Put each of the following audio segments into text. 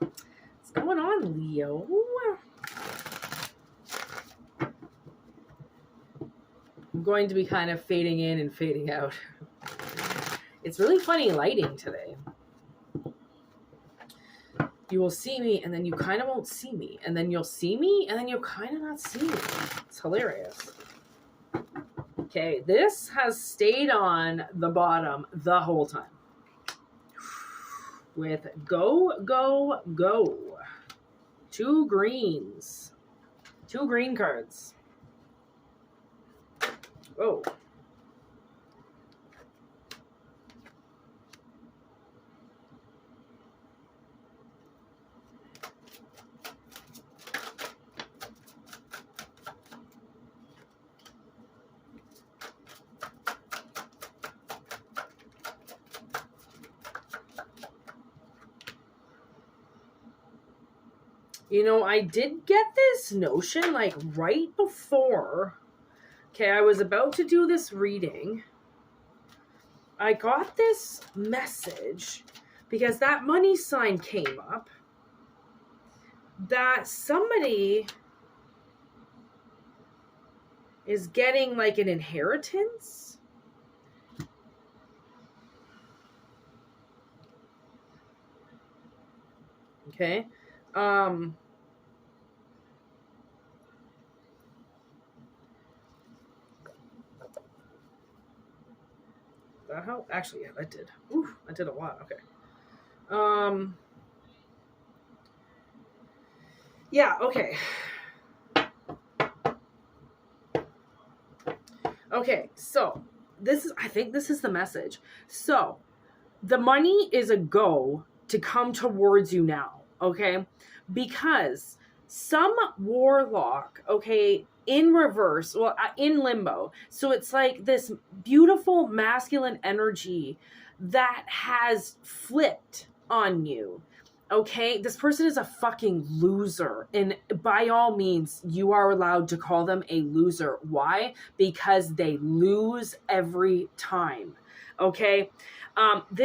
What's going on, Leo? I'm going to be kind of fading in and fading out. It's really funny lighting today. You will see me, and then you kind of won't see me. And then you'll see me, and then you'll kind of not see me. It's hilarious. Okay, this has stayed on the bottom the whole time. With go, go, go. 2 greens. 2 green cards. Whoa. You know, I did get this notion like right before, okay, I was about to do this reading. I got this message because that money sign came up that somebody is getting like an inheritance. Okay. That help? Actually, yeah, that did. Ooh, that did a lot. Okay. Yeah, okay. Okay, so I think this is the message. So the money is a go to come towards you now, okay? Because some warlock, okay, in reverse, well, in limbo. So it's like this beautiful masculine energy that has flipped on you. Okay, this person is a fucking loser. And by all means, you are allowed to call them a loser. Why? Because they lose every time. Okay,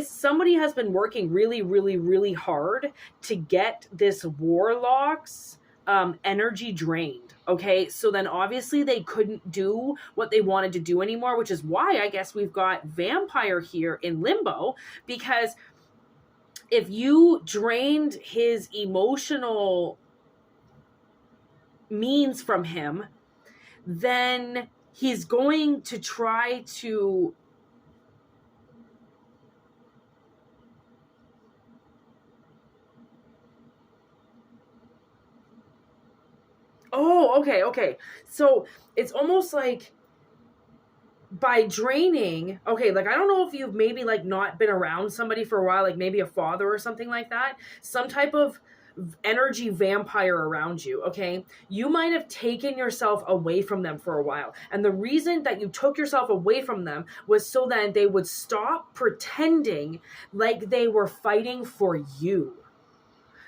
somebody has been working really, really, really hard to get this warlock's energy drained. Okay, so then obviously they couldn't do what they wanted to do anymore, which is why I guess we've got vampire here in limbo, because if you drained his emotional means from him, then he's going to try to okay. So it's almost like by draining, okay, like I don't know if you've maybe like not been around somebody for a while, like maybe a father or something like that, some type of energy vampire around you, okay? You might have taken yourself away from them for a while. And the reason that you took yourself away from them was so that they would stop pretending like they were fighting for you.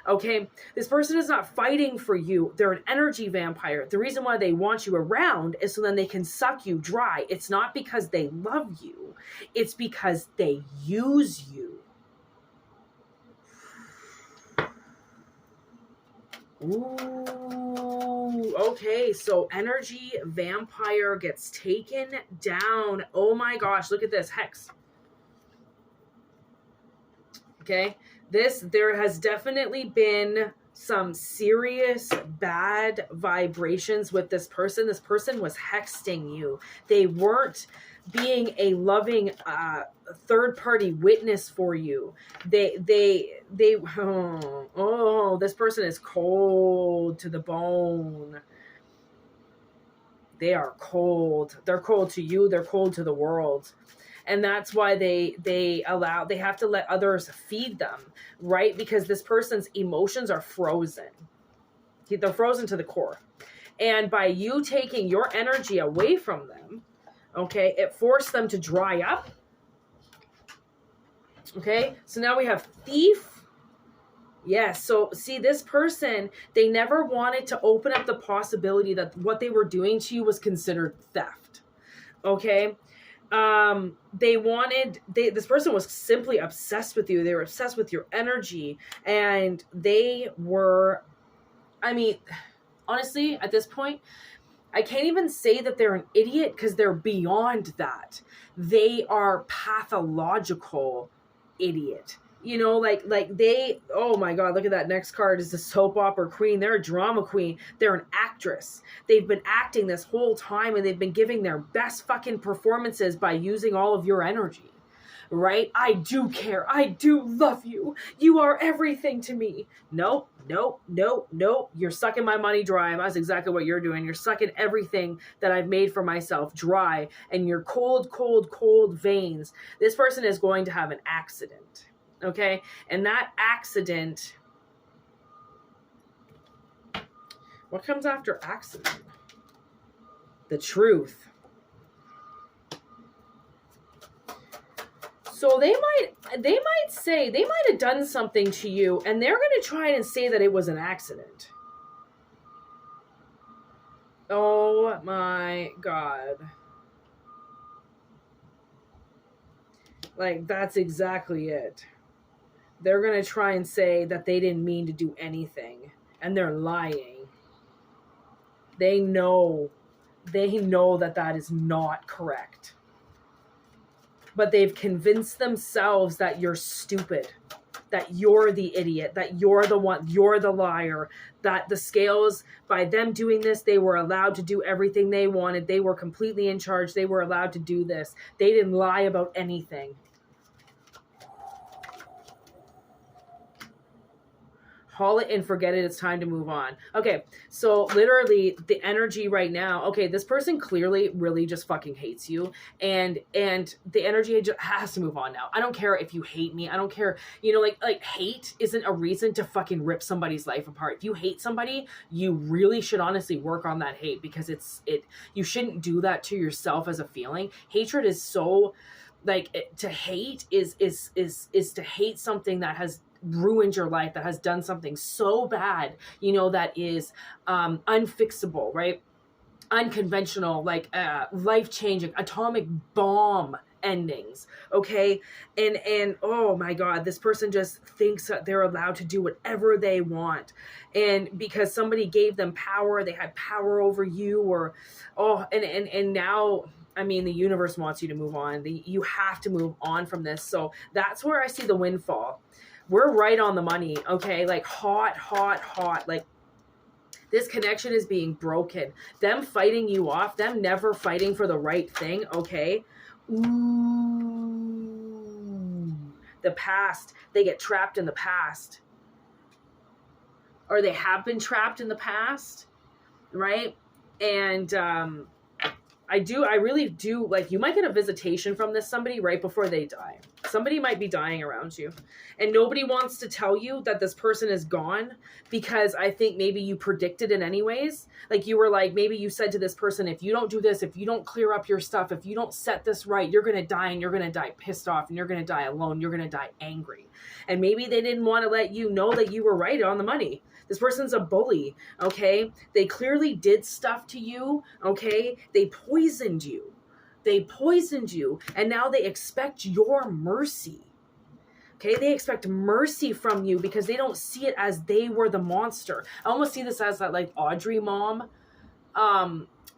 Okay, this person is not fighting for you. They're an energy vampire. The reason why they want you around is so then they can suck you dry. It's not because they love you. It's because they use you. Ooh, okay, so energy vampire gets taken down. Oh my gosh, look at this. Hex. Okay, there has definitely been some serious bad vibrations with this person. This person was hexting you. They weren't being a loving third-party witness for you. This person is cold to the bone. They are cold. They're cold to you. They're cold to the world. And that's why they have to let others feed them, right? Because this person's emotions are frozen. They're frozen to the core. And by you taking your energy away from them, okay, it forced them to dry up. Okay, so now we have thief. Yes, so see, this person, they never wanted to open up the possibility that what they were doing to you was considered theft. Okay. This person was simply obsessed with you. They were obsessed with your energy, and they were, I mean, honestly, at this point, I can't even say that they're an idiot, because they're beyond that. They are pathological idiot. You know, like they, oh my God, look at that next card is the soap opera queen. They're a drama queen. They're an actress. They've been acting this whole time, and they've been giving their best fucking performances by using all of your energy. Right? I do care. I do love you. You are everything to me. Nope, nope, nope, nope. You're sucking my money dry. That's exactly what you're doing. You're sucking everything that I've made for myself dry, and your cold, cold, cold veins. This person is going to have an accident. Okay? And that accident, what comes after accident? The truth. So they might say, they might have done something to you, and they're going to try and say that it was an accident. Oh my God. Like, that's exactly it. They're going to try and say that they didn't mean to do anything, and they're lying. They know that that is not correct. But they've convinced themselves that you're stupid, that you're the idiot, that you're the one, you're the liar, that the scales, by them doing this, they were allowed to do everything they wanted. They were completely in charge. They were allowed to do this. They didn't lie about anything. Haul it and forget it. It's time to move on. Okay, so literally the energy right now, okay, this person clearly really just fucking hates you, and the energy just has to move on now. I don't care if you hate me. I don't care, you know, like hate isn't a reason to fucking rip somebody's life apart. If you hate somebody, you really should honestly work on that hate, because you shouldn't do that to yourself as a feeling. Hatred is so, like, to hate is to hate something that has ruined your life, that has done something so bad, you know, that is unfixable, right? Unconventional, like life-changing, atomic bomb endings, okay? And oh my God, this person just thinks that they're allowed to do whatever they want, and because somebody gave them power, they had power over you, or and now, I mean, the universe wants you to move on. You have to move on from this. So that's where I see the windfall. We're right on the money, okay? Like hot, hot, hot. Like, this connection is being broken. Them fighting you off, them never fighting for the right thing, okay? Ooh. The past. They get trapped in the past. Or they have been trapped in the past, right? And I really do, like, you might get a visitation from this somebody right before they die. Somebody might be dying around you, and nobody wants to tell you that this person is gone, because I think maybe you predicted it anyways. Like, you were like, maybe you said to this person, if you don't do this, if you don't clear up your stuff, if you don't set this right, you're going to die, and you're going to die pissed off, and you're going to die alone. You're going to die angry. And maybe they didn't want to let you know that you were right on the money. This person's a bully, okay? They clearly did stuff to you, okay? They poisoned you. They poisoned you, and now they expect your mercy, okay? They expect mercy from you because they don't see it as they were the monster. I almost see this as that, like, Audrey mom.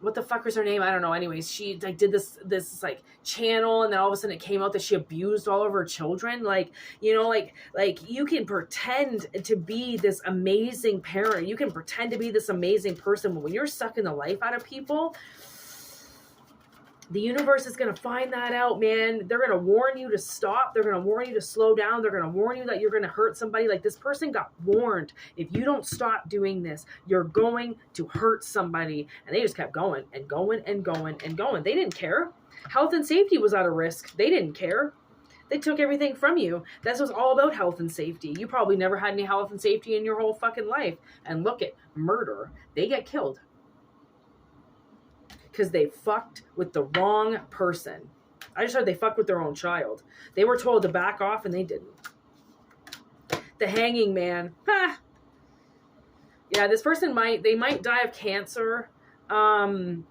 What the fuck was her name? I don't know. Anyways, she like did this like channel, and then all of a sudden it came out that she abused all of her children. Like, you know, like you can pretend to be this amazing parent. You can pretend to be this amazing person, but when you're sucking the life out of people, the universe is going to find that out, man. They're going to warn you to stop. They're going to warn you to slow down. They're going to warn you that you're going to hurt somebody. Like, this person got warned. If you don't stop doing this, you're going to hurt somebody. And they just kept going and going and going and going. They didn't care. Health and safety was at a risk. They didn't care. They took everything from you. This was all about health and safety. You probably never had any health and safety in your whole fucking life. And look at murder. They get killed because they fucked with the wrong person. I just heard they fucked with their own child. They were told to back off, and they didn't. The hanging man. Ha! Yeah, this person might die of cancer. And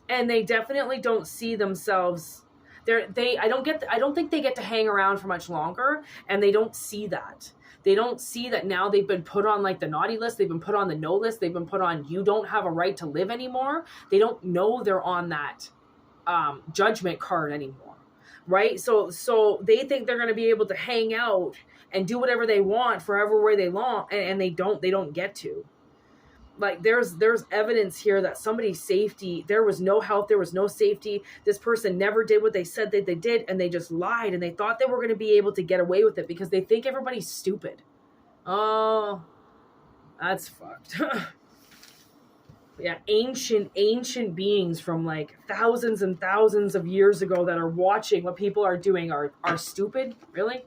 they definitely don't see themselves. I don't think they get to hang around for much longer, and they don't see that. They don't see that now they've been put on like the naughty list, they've been put on the no list, they've been put on you don't have a right to live anymore. They don't know they're on that judgment card anymore, right? So they think they're going to be able to hang out and do whatever they want forever where they want, and they don't get to. Like there's evidence here that somebody's safety, there was no health, there was no safety. This person never did what they said that they did, and they just lied, and they thought they were going to be able to get away with it because they think everybody's stupid. Oh, that's fucked. Yeah, ancient beings from like thousands and thousands of years ago that are watching what people are doing are stupid? Really?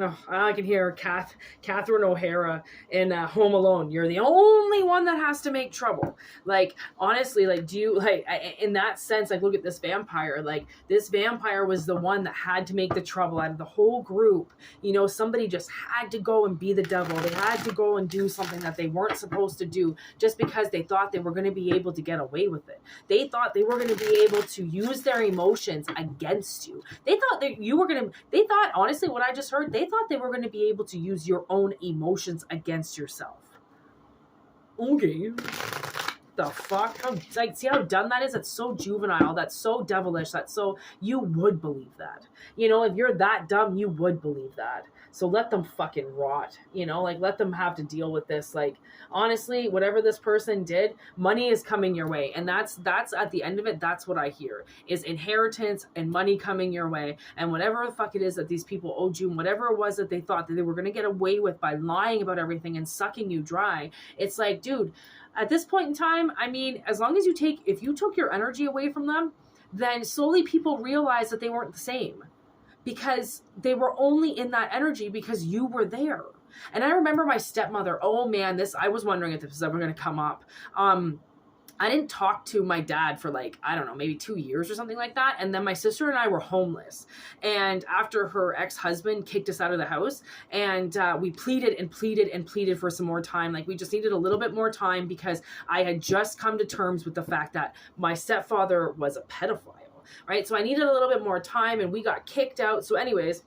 Oh, I can hear Catherine O'Hara in Home Alone. You're the only one that has to make trouble. Like, honestly, like, do you, like, in that sense, like, look at this vampire. Like, this vampire was the one that had to make the trouble out of the whole group. You know, somebody just had to go and be the devil. They had to go and do something that they weren't supposed to do just because they thought they were going to be able to get away with it. They thought they were going to be able to use their emotions against you. They thought that you were going to, they thought, honestly, what I just heard, they thought they were going to be able to use your own emotions against yourself. Okay. The fuck? How, like, see how dumb that is? That's so juvenile. That's so devilish. That's so, you would believe that. You know, if you're that dumb, you would believe that. So let them fucking rot, you know, like let them have to deal with this. Like, honestly, whatever this person did, money is coming your way. And that's at the end of it, that's what I hear is inheritance and money coming your way. And whatever the fuck it is that these people owed you and whatever it was that they thought that they were going to get away with by lying about everything and sucking you dry. It's like, dude, at this point in time, I mean, as long as if you took your energy away from them, then slowly people realized that they weren't the same. Because they were only in that energy because you were there. And I remember my stepmother, oh man, I was wondering if this was ever going to come up. I didn't talk to my dad for like, I don't know, maybe 2 years or something like that. And then my sister and I were homeless. And after her ex-husband kicked us out of the house, and we pleaded and pleaded and pleaded for some more time. Like we just needed a little bit more time because I had just come to terms with the fact that my stepfather was a pedophile. Right? So I needed a little bit more time and we got kicked out. So anyways,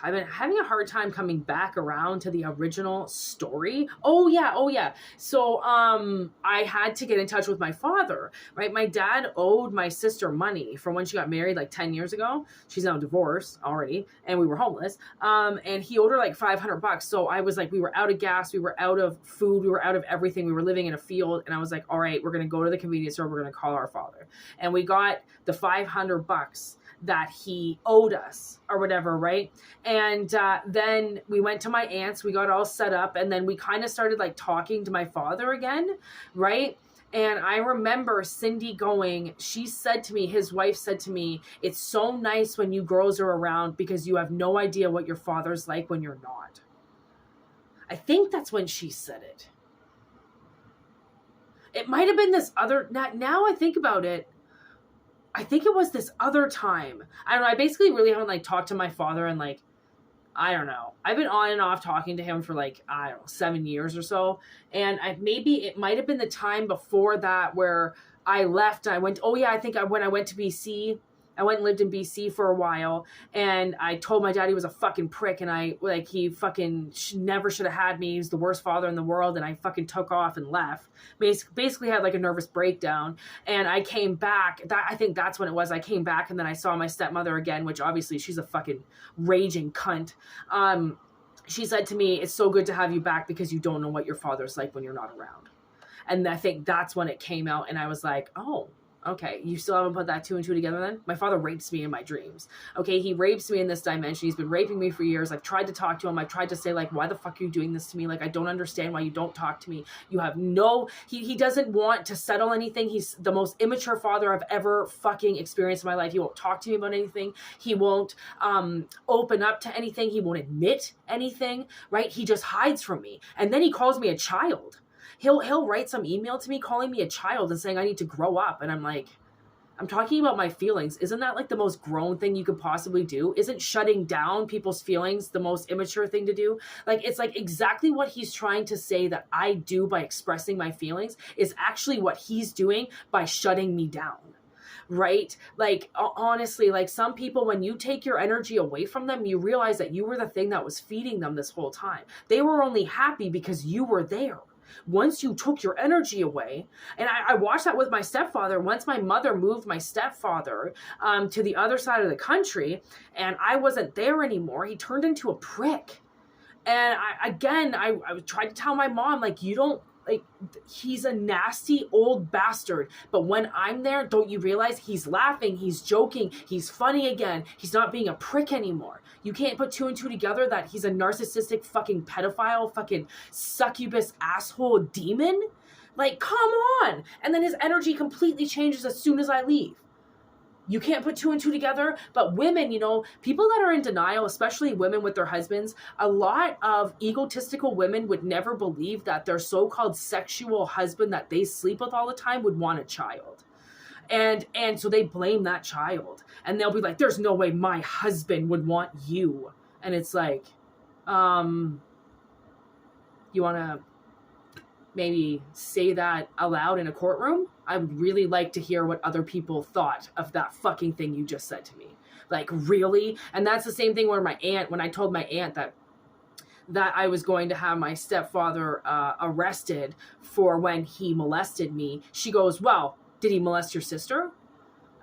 I've been having a hard time coming back around to the original story. Oh yeah. So I had to get in touch with my father, right? My dad owed my sister money from when she got married like 10 years ago. She's now divorced already and we were homeless. And he owed her like $500. So I was like, we were out of gas, we were out of food, we were out of everything. We were living in a field and I was like, all right, we're going to go to the convenience store. We're going to call our father. And we got the $500 that he owed us or whatever, right? And then we went to my aunt's, we got all set up, and then we kind of started like talking to my father again, right? And I remember Cindy she said to me, his wife said to me, it's so nice when you girls are around because you have no idea what your father's like when you're not. I think that's when she said it. It might have been this other, now I think about it, I think it was this other time. I don't know. I basically really haven't like talked to my father in like, I don't know. I've been on and off talking to him for like, I don't know, 7 years or so. And maybe it might have been the time before that where I left. I went, I think when I went to BC, I went and lived in BC for a while, and I told my dad he was a fucking prick, and he fucking never should have had me. He's the worst father in the world, and I fucking took off and left. Basically had like a nervous breakdown, and I came back. I think that's when it was. I came back, and then I saw my stepmother again, which obviously she's a fucking raging cunt. She said to me, it's so good to have you back because you don't know what your father's like when you're not around. And I think that's when it came out, and I was like, oh, okay, you still haven't put that 2 and 2 together then? My father rapes me in my dreams. Okay, he rapes me in this dimension. He's been raping me for years. I've tried to talk to him. I've tried to say, like, why the fuck are you doing this to me? Like, I don't understand why you don't talk to me. You have he doesn't want to settle anything. He's the most immature father I've ever fucking experienced in my life. He won't talk to me about anything. He won't open up to anything. He won't admit anything, right? He just hides from me. And then he calls me a child. He'll write some email to me calling me a child and saying I need to grow up. And I'm like, I'm talking about my feelings. Isn't that like the most grown thing you could possibly do? Isn't shutting down people's feelings the most immature thing to do? Like, it's like exactly what he's trying to say that I do by expressing my feelings is actually what he's doing by shutting me down. Right? Like, honestly, like some people, when you take your energy away from them, you realize that you were the thing that was feeding them this whole time. They were only happy because you were there. Once you took your energy away, and I watched that with my stepfather. Once my mother moved my stepfather to the other side of the country and I wasn't there anymore, he turned into a prick. And I tried to tell my mom, like, you don't, like, he's a nasty old bastard. But when I'm there, don't you realize he's laughing, he's joking, he's funny again. He's not being a prick anymore. You can't put two and two together that he's a narcissistic fucking pedophile, fucking succubus asshole demon. Like, come on. And then his energy completely changes as soon as I leave. You can't put two and two together. But women, you know, people that are in denial, especially women with their husbands, a lot of egotistical women would never believe that their so-called sexual husband that they sleep with all the time would want a child. And so they blame that child. And they'll be like, there's no way my husband would want you. And it's like, you want to maybe say that aloud in a courtroom? I would really like to hear what other people thought of that fucking thing you just said to me. Like, really? And that's the same thing where when I told my aunt that I was going to have my stepfather arrested for when he molested me, she goes, well, did he molest your sister?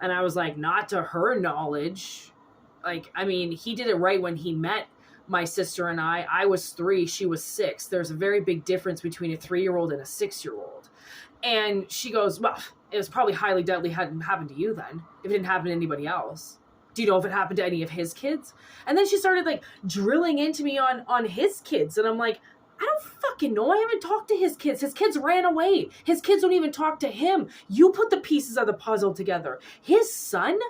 And I was like, not to her knowledge. Like, I mean, he did it right when he met my sister and I. I was 3, she was 6. There's a very big difference between a 3-year-old and a 6-year-old. And she goes, well, it was probably highly deadly hadn't happened to you then, if it didn't happen to anybody else. Do you know if it happened to any of his kids? And then she started like drilling into me on his kids. And I'm like, I don't fucking know. I haven't talked to his kids. His kids ran away. His kids don't even talk to him. You put the pieces of the puzzle together. His son?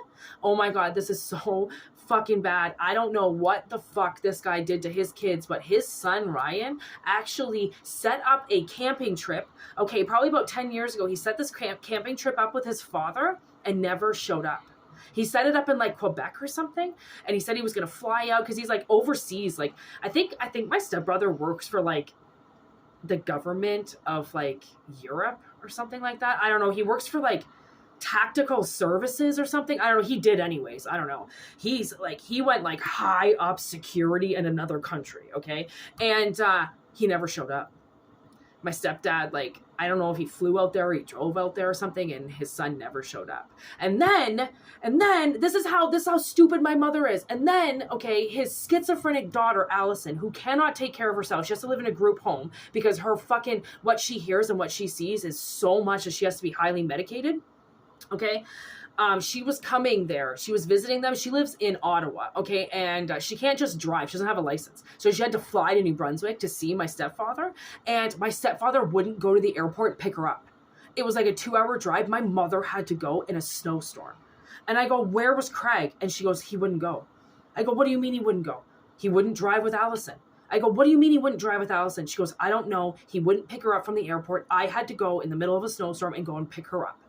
Oh my God, this is so fucking bad. I don't know what the fuck this guy did to his kids, but his son, Ryan, actually set up a camping trip. Okay, probably about 10 years ago, he set this camping trip up with his father and never showed up. He set it up in like Quebec or something, and he said he was going to fly out because he's like overseas. Like, I think my stepbrother works for like the government of like Europe or something like that. I don't know. He works for like tactical services or something. I don't know. He did anyways. I don't know. He's like, he went like high up security in another country. Okay. And he never showed up. My stepdad, like, I don't know if he flew out there or he drove out there or something, and his son never showed up. And then this is how stupid my mother is. And then, okay, his schizophrenic daughter, Allison, who cannot take care of herself. She has to live in a group home because her fucking, what she hears and what she sees is so much that she has to be highly medicated. Okay. She was coming there. She was visiting them. She lives in Ottawa, okay? And she can't just drive. She doesn't have a license. So she had to fly to New Brunswick to see my stepfather. And my stepfather wouldn't go to the airport and pick her up. It was like a 2-hour drive. My mother had to go in a snowstorm. And I go, where was Craig? And she goes, he wouldn't go. I go, what do you mean he wouldn't go? He wouldn't drive with Allison. I go, what do you mean he wouldn't drive with Allison? She goes, I don't know. He wouldn't pick her up from the airport. I had to go in the middle of a snowstorm and go and pick her up.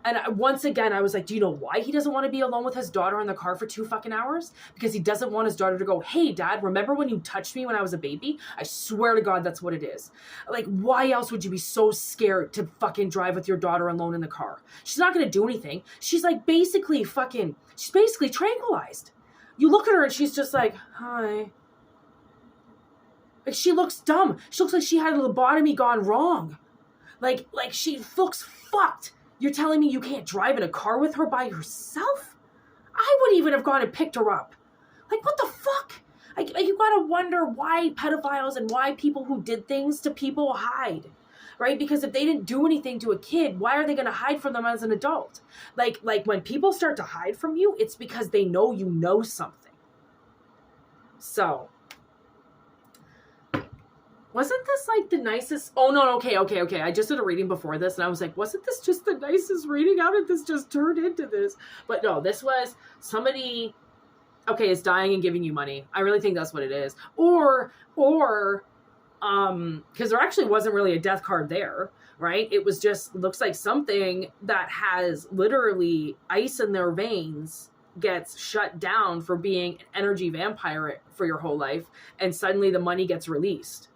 And once again, I was like, do you know why he doesn't want to be alone with his daughter in the car for 2 fucking hours? Because he doesn't want his daughter to go, hey, Dad, remember when you touched me when I was a baby? I swear to God, that's what it is. Like, why else would you be so scared to fucking drive with your daughter alone in the car? She's not going to do anything. She's like she's basically tranquilized. You look at her and she's just like, hi. Like, she looks dumb. She looks like she had a lobotomy gone wrong. Like she looks fucked. You're telling me you can't drive in a car with her by yourself? I would even have gone and picked her up. Like, what the fuck? You gotta wonder why pedophiles and why people who did things to people hide, right? Because if they didn't do anything to a kid, why are they gonna hide from them as an adult? Like when people start to hide from you, it's because they know you know something. So, wasn't this like the nicest? Oh, no, okay. I just did a reading before this and I was like, wasn't this just the nicest reading? How did this just turn into this? But no, this was somebody, okay, is dying and giving you money. I really think that's what it is. Or, because there actually wasn't really a death card there. right? It was just, looks like something that has literally ice in their veins gets shut down for being an energy vampire for your whole life, and suddenly the money gets released.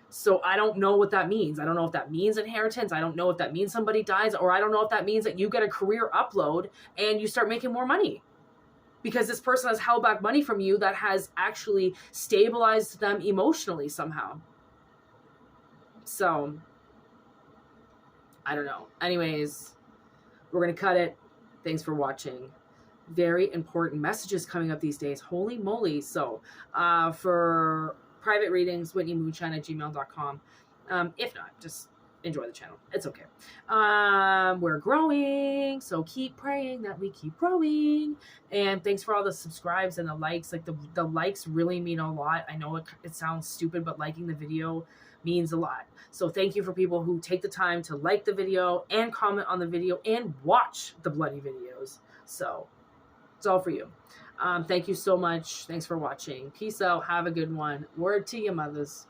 So I don't know what that means. I don't know if that means inheritance. I don't know if that means somebody dies, or I don't know if that means that you get a career upload and you start making more money because this person has held back money from you that has actually stabilized them emotionally somehow. So I don't know. Anyways, we're going to cut it. Thanks for watching. Very important messages coming up these days. Holy moly. So for private readings, whitneymoonshine@gmail.com. If not, just enjoy the channel. It's okay. We're growing, so keep praying that we keep growing. And thanks for all the subscribes and the likes. Like the likes really mean a lot. I know it sounds stupid, but liking the video means a lot. So thank you for people who take the time to like the video and comment on the video and watch the bloody videos. So it's all for you. Thank you so much. Thanks for watching. Peace out. Have a good one. Word to your mothers.